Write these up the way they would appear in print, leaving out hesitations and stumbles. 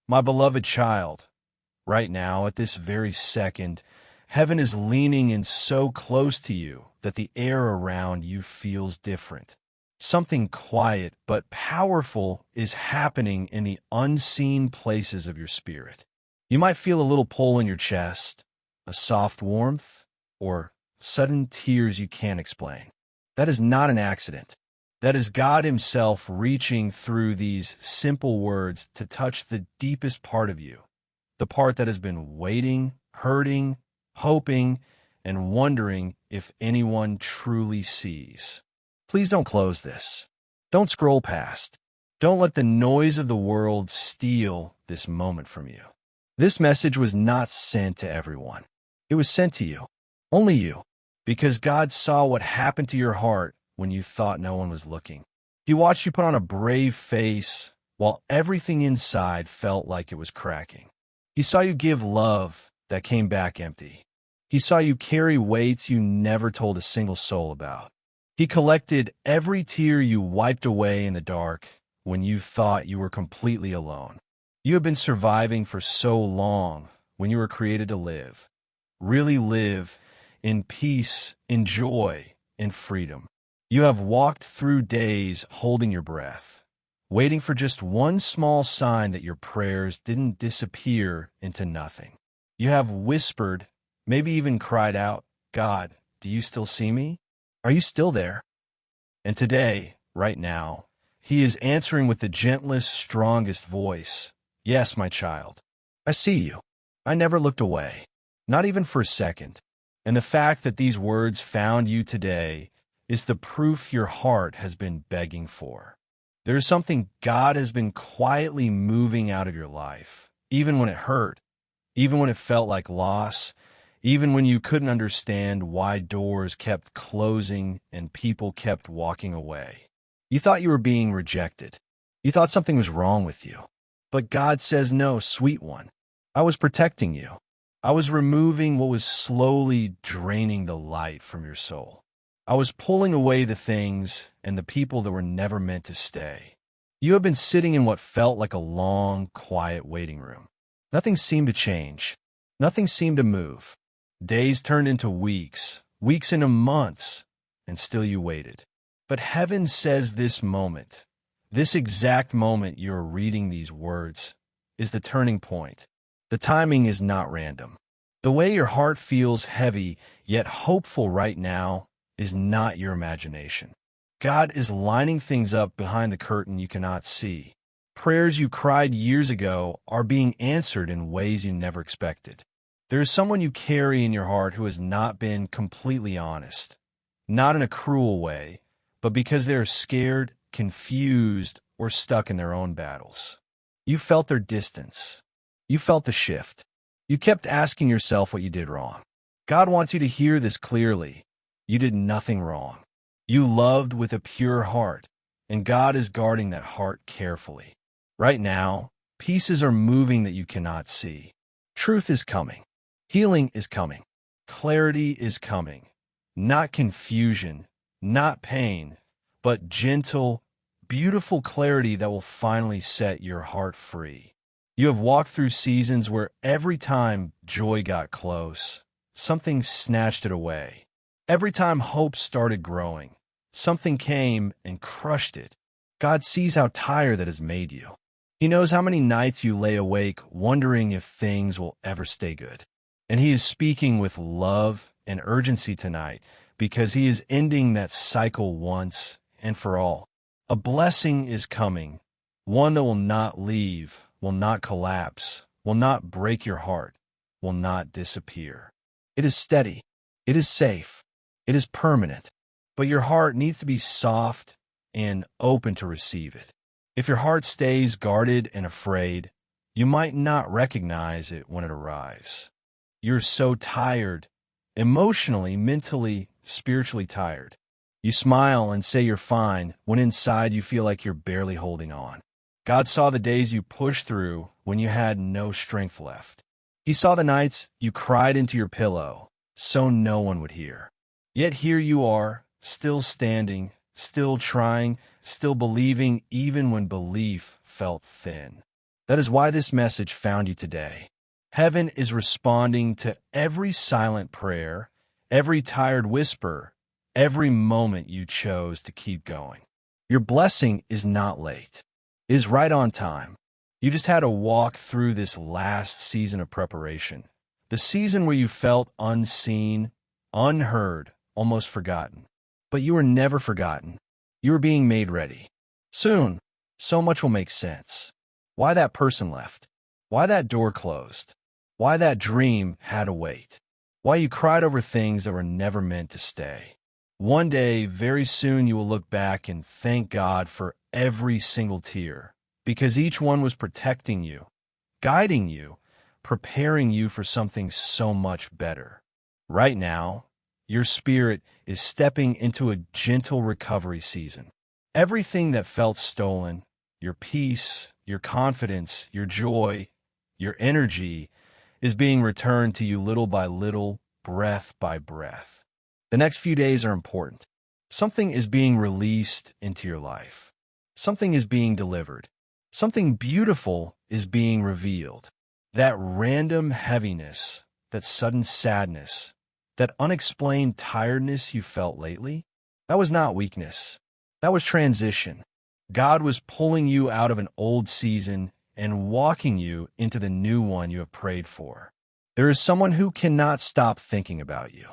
My beloved child, right now, at this very second, heaven is leaning in so close to you that the air around you feels different. Something quiet but powerful is happening in the unseen places of your spirit. You might feel a little pull in your chest, a soft warmth, or sudden tears you can't explain. That is not an accident. That is God Himself reaching through these simple words to touch the deepest part of you, the part that has been waiting, hurting, hoping, and wondering if anyone truly sees. Please don't close this. Don't scroll past. Don't let the noise of the world steal this moment from you. This message was not sent to everyone. It was sent to you, only you, because God saw what happened to your heart when you thought no one was looking. He watched you put on a brave face while everything inside felt like it was cracking. He saw you give love that came back empty. He saw you carry weights you never told a single soul about. He collected every tear you wiped away in the dark when you thought you were completely alone. You have been surviving for so long when you were created to live. Really live in peace, in joy, in freedom. You have walked through days holding your breath, waiting for just one small sign that your prayers didn't disappear into nothing. You have whispered, maybe even cried out, "God, do you still see me? Are you still there?" And today, right now, He is answering with the gentlest, strongest voice. "Yes, my child, I see you. I never looked away, not even for a second." And the fact that these words found you today is the proof your heart has been begging for. There is something God has been quietly moving out of your life, even when it hurt, even when it felt like loss, even when you couldn't understand why doors kept closing and people kept walking away. You thought you were being rejected. You thought something was wrong with you. But God says, "No, sweet one. I was protecting you. I was removing what was slowly draining the light from your soul. I was pulling away the things and the people that were never meant to stay." You have been sitting in what felt like a long, quiet waiting room. Nothing seemed to change. Nothing seemed to move. Days turned into weeks, weeks into months, and still you waited. But heaven says this moment, this exact moment you're reading these words, is the turning point. The timing is not random. The way your heart feels heavy yet hopeful right now is not your imagination. God is lining things up behind the curtain you cannot see. Prayers you cried years ago are being answered in ways you never expected. There is someone you carry in your heart who has not been completely honest, not in a cruel way, but because they are scared, confused, or stuck in their own battles. You felt their distance. You felt the shift. You kept asking yourself what you did wrong. God wants you to hear this clearly. You did nothing wrong. You loved with a pure heart, and God is guarding that heart carefully. Right now, pieces are moving that you cannot see. Truth is coming. Healing is coming. Clarity is coming. Not confusion, not pain, but gentle, beautiful clarity that will finally set your heart free. You have walked through seasons where every time joy got close, something snatched it away. Every time hope started growing, something came and crushed it. God sees how tired that has made you. He knows how many nights you lay awake wondering if things will ever stay good. And He is speaking with love and urgency tonight because He is ending that cycle once and for all. A blessing is coming, one that will not leave, will not collapse, will not break your heart, will not disappear. It is steady. It is safe. It is permanent. But your heart needs to be soft and open to receive it. If your heart stays guarded and afraid, you might not recognize it when it arrives. You're so tired, emotionally, mentally, spiritually tired. You smile and say you're fine when inside you feel like you're barely holding on. God saw the days you pushed through when you had no strength left. He saw the nights you cried into your pillow so no one would hear. Yet here you are, still standing, still trying, still believing even when belief felt thin. That is why this message found you today. Heaven is responding to every silent prayer, every tired whisper, every moment you chose to keep going. Your blessing is not late. It is right on time. You just had to walk through this last season of preparation. The season where you felt unseen, unheard, almost forgotten. But you were never forgotten. You were being made ready. Soon, so much will make sense. Why that person left. Why that door closed. Why that dream had to wait. Why you cried over things that were never meant to stay. One day, very soon, you will look back and thank God for every single tear, because each one was protecting you, guiding you, preparing you for something so much better. Right now, your spirit is stepping into a gentle recovery season. Everything that felt stolen, your peace, your confidence, your joy, your energy, is being returned to you little by little, breath by breath. The next few days are important. Something is being released into your life. Something is being delivered. Something beautiful is being revealed. That random heaviness, that sudden sadness, that unexplained tiredness you felt lately, that was not weakness. That was transition. God was pulling you out of an old season and walking you into the new one you have prayed for. There is someone who cannot stop thinking about you.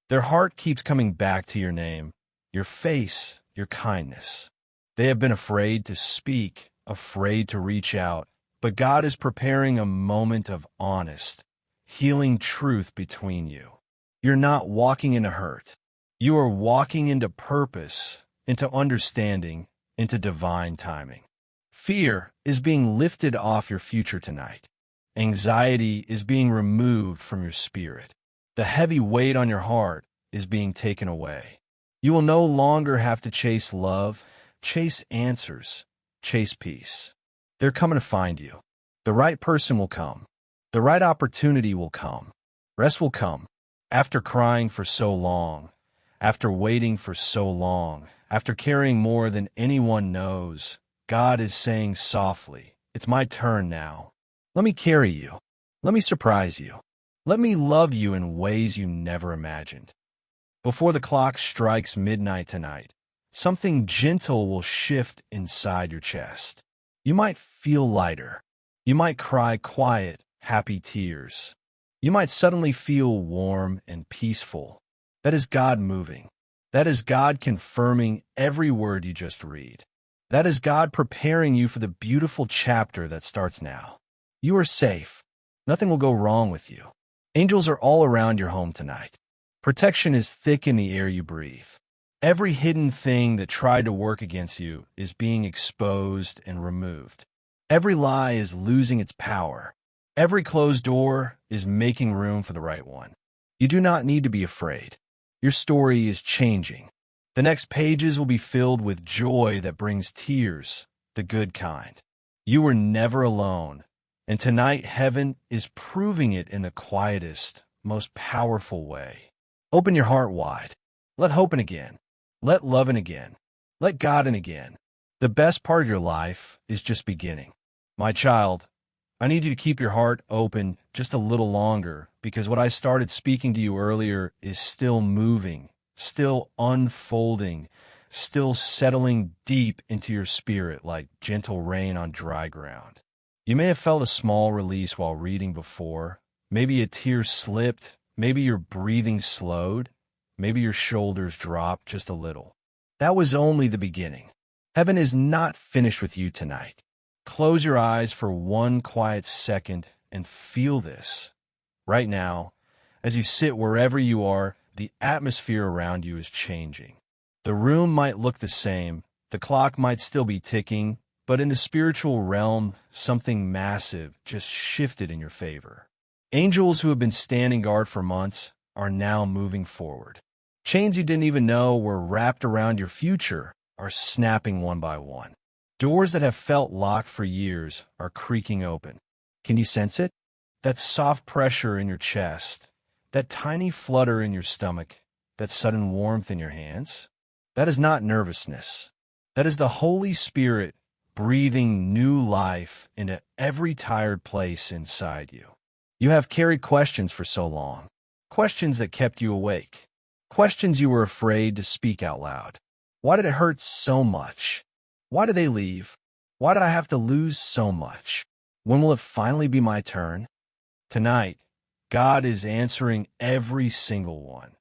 Their heart keeps coming back to your name, your face, your kindness. They have been afraid to speak, afraid to reach out, but God is preparing a moment of honest, healing truth between you. You're not walking into hurt. You are walking into purpose, into understanding, into divine timing. Fear is being lifted off your future tonight. Anxiety is being removed from your spirit. The heavy weight on your heart is being taken away. You will no longer have to chase love, chase answers, chase peace. They're coming to find you. The right person will come. The right opportunity will come. Rest will come. After crying for so long, after waiting for so long, after carrying more than anyone knows, God is saying softly, "It's my turn now. Let me carry you. Let me surprise you. Let me love you in ways you never imagined." Before the clock strikes midnight tonight, something gentle will shift inside your chest. You might feel lighter. You might cry quiet, happy tears. You might suddenly feel warm and peaceful. That is God moving. That is God confirming every word you just read. That is God preparing you for the beautiful chapter that starts now. You are safe. Nothing will go wrong with you. Angels are all around your home tonight. Protection is thick in the air you breathe. Every hidden thing that tried to work against you is being exposed and removed. Every lie is losing its power. Every closed door is making room for the right one. You do not need to be afraid. Your story is changing. The next pages will be filled with joy that brings tears, the good kind. You were never alone, and tonight heaven is proving it in the quietest, most powerful way. Open your heart wide. Let hope in again. Let love in again. Let God in again. The best part of your life is just beginning. My child, I need you to keep your heart open just a little longer, because what I started speaking to you earlier is still moving, still unfolding, still settling deep into your spirit like gentle rain on dry ground. You may have felt a small release while reading before. Maybe a tear slipped. Maybe your breathing slowed. Maybe your shoulders dropped just a little. That was only the beginning. Heaven is not finished with you tonight. Close your eyes for one quiet second and feel this. Right now, as you sit wherever you are, the atmosphere around you is changing. The room might look the same, the clock might still be ticking, but in the spiritual realm, something massive just shifted in your favor. Angels who have been standing guard for months are now moving forward. Chains you didn't even know were wrapped around your future are snapping one by one. Doors that have felt locked for years are creaking open. Can you sense it? That soft pressure in your chest, that tiny flutter in your stomach, that sudden warmth in your hands? That is not nervousness. That is the Holy Spirit breathing new life into every tired place inside you. You have carried questions for so long, questions that kept you awake, questions you were afraid to speak out loud. Why did it hurt so much? Why did they leave? Why did I have to lose so much? When will it finally be my turn? Tonight, God is answering every single one,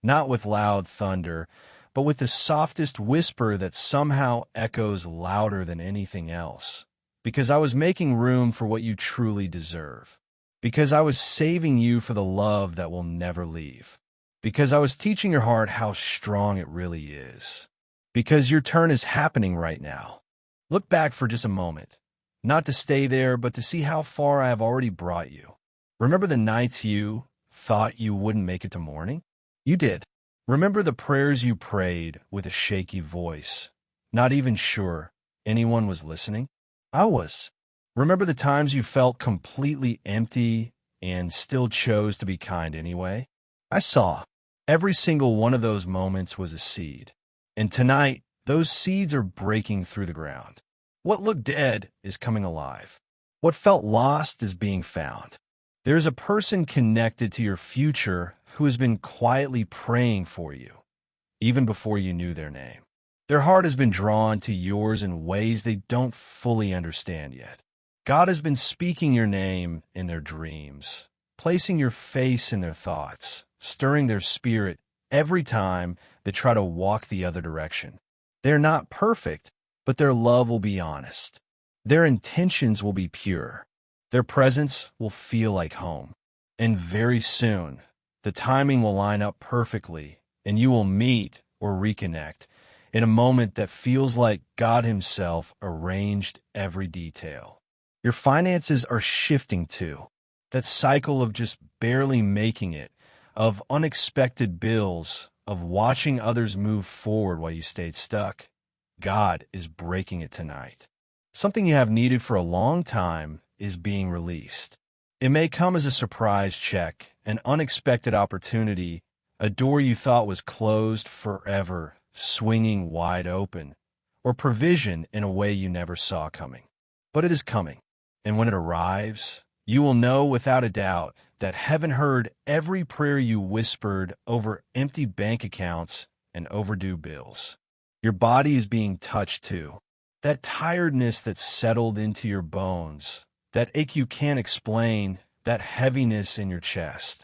not with loud thunder, but with the softest whisper that somehow echoes louder than anything else. Because I was making room for what you truly deserve. Because I was saving you for the love that will never leave. Because I was teaching your heart how strong it really is. Because your turn is happening right now. Look back for just a moment, not to stay there, but to see how far I have already brought you. Remember the nights you thought you wouldn't make it to morning? You did. Remember the prayers you prayed with a shaky voice, not even sure anyone was listening? I was. Remember the times you felt completely empty and still chose to be kind anyway? I saw. Every single one of those moments was a seed. And tonight, those seeds are breaking through the ground. What looked dead is coming alive. What felt lost is being found. There's a person connected to your future who has been quietly praying for you, even before you knew their name. Their heart has been drawn to yours in ways they don't fully understand yet. God has been speaking your name in their dreams, placing your face in their thoughts, stirring their spirit every time they try to walk the other direction. They're not perfect, but their love will be honest. Their intentions will be pure. Their presence will feel like home. And very soon, the timing will line up perfectly, and you will meet or reconnect in a moment that feels like God Himself arranged every detail. Your finances are shifting too. That cycle of just barely making it, of unexpected bills, of watching others move forward while you stayed stuck. God is breaking it tonight. Something you have needed for a long time is being released. It may come as a surprise check, an unexpected opportunity, a door you thought was closed forever, swinging wide open, or provision in a way you never saw coming. But it is coming, and when it arrives, you will know without a doubt that heaven heard every prayer you whispered over empty bank accounts and overdue bills. Your body is being touched too. That tiredness that settled into your bones, that ache you can't explain, that heaviness in your chest.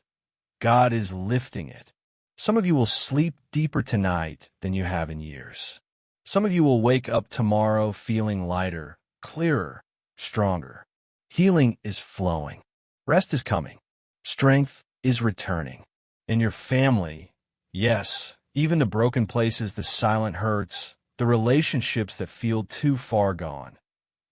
God is lifting it. Some of you will sleep deeper tonight than you have in years. Some of you will wake up tomorrow feeling lighter, clearer, stronger. Healing is flowing. Rest is coming. Strength is returning. In your family, yes, even the broken places, the silent hurts, the relationships that feel too far gone.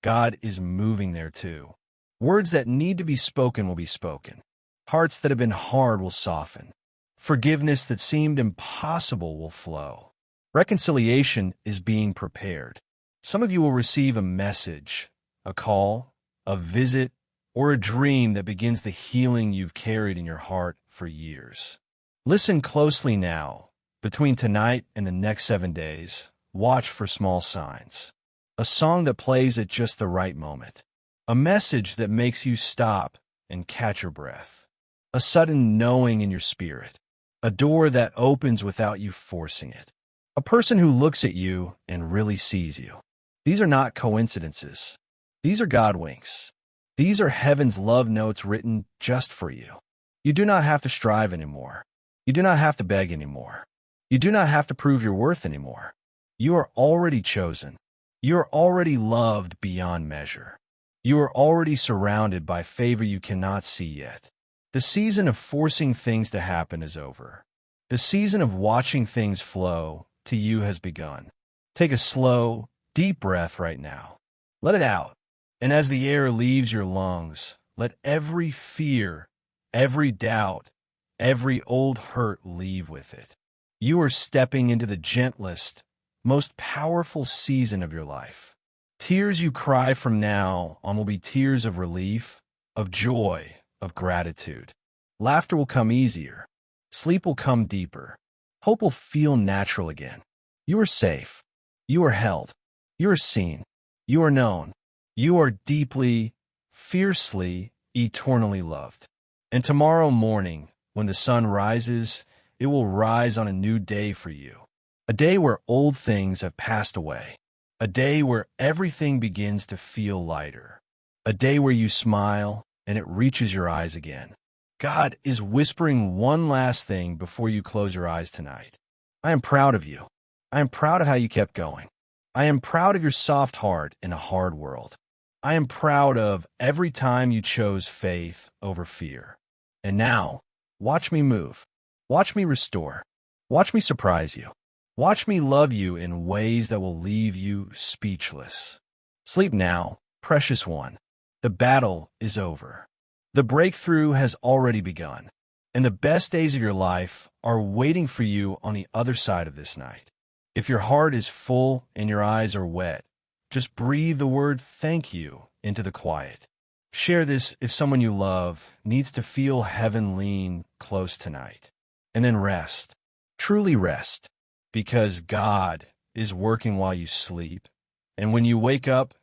God is moving there too. Words that need to be spoken will be spoken. Hearts that have been hard will soften. Forgiveness that seemed impossible will flow. Reconciliation is being prepared. Some of you will receive a message, a call, a visit, or a dream that begins the healing you've carried in your heart for years. Listen closely now. Between tonight and the next 7 days, watch for small signs. A song that plays at just the right moment. A message that makes you stop and catch your breath. A sudden knowing in your spirit. A door that opens without you forcing it. A person who looks at you and really sees you. These are not coincidences. These are God winks. These are heaven's love notes written just for you. You do not have to strive anymore. You do not have to beg anymore. You do not have to prove your worth anymore. You are already chosen. You are already loved beyond measure. You are already surrounded by favor you cannot see yet. The season of forcing things to happen is over. The season of watching things flow to you has begun. Take a slow, deep breath right now. Let it out. And as the air leaves your lungs, let every fear, every doubt, every old hurt leave with it. You are stepping into the gentlest, most powerful season of your life. Tears you cry from now on will be tears of relief, of joy, of gratitude. Laughter will come easier. Sleep will come deeper. Hope will feel natural again. You are safe. You are held. You are seen. You are known. You are deeply, fiercely, eternally loved. And tomorrow morning, when the sun rises, it will rise on a new day for you. A day where old things have passed away. A day where everything begins to feel lighter. A day where you smile and it reaches your eyes again. God is whispering one last thing before you close your eyes tonight. I am proud of you. I am proud of how you kept going. I am proud of your soft heart in a hard world. I am proud of every time you chose faith over fear. And now, watch me move. Watch me restore. Watch me surprise you. Watch me love you in ways that will leave you speechless. Sleep now, precious one. The battle is over. The breakthrough has already begun, and the best days of your life are waiting for you on the other side of this night. If your heart is full and your eyes are wet, just breathe the word thank you into the quiet. Share this if someone you love needs to feel heaven lean close tonight. And then rest. Truly rest. Because God is working while you sleep. And when you wake up,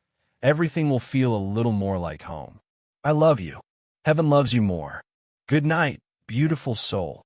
everything will feel a little more like home. I love you. Heaven loves you more. Good night, beautiful soul.